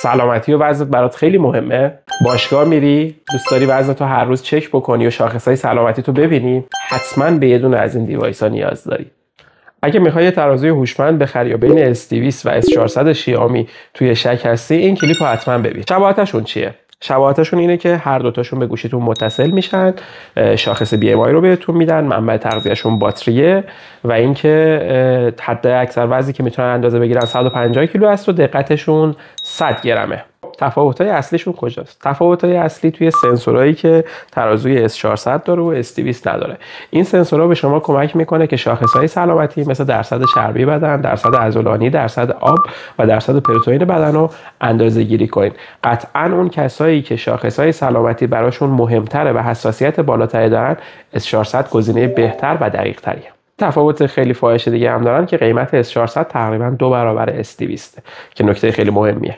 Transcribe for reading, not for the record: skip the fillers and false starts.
سلامتی و وزنت برات خیلی مهمه، باشگاه میری، دوست داری وزنتو هر روز چک بکنی و شاخصهای سلامتی تو ببینی، حتما به یه دونه از این دیوایس ها نیاز داری. اگه میخوای یه ترازوی هوشمند بخری یا بین S200 و S400 شیائومی توی شک هستی، این کلیپ رو حتما ببین. شباهتشون چیه؟ شباهتشون اینه که هر دوتاشون به گوشیتون متصل میشن، شاخص BMI رو بهتون میدن، منبع تغذیهشون باتریه و اینکه حد اکثر وزنی که میتونن اندازه بگیرن 150 کیلو است و دقتشون 100 گرمه. تفاوت‌های اصلیشون کجاست؟ تفاوت‌های اصلی توی سنسورایی که ترازوی S400 داره و S200 نداره. این سنسورها به شما کمک میکنه که شاخص‌های سلامتی مثل درصد چربی بدن، درصد عضلانی، درصد آب و درصد پروتئین بدن رو اندازه‌گیری کنین. قطعاً اون کسایی که شاخص‌های سلامتی براشون مهمتره و حساسیت بالاتری دارن، S400 گزینه بهتر و دقیق‌تریه. تفاوت خیلی فاحش دیگه هم دارن که قیمت S400 تقریباً 2 برابر S200 که نکته خیلی مهمیه.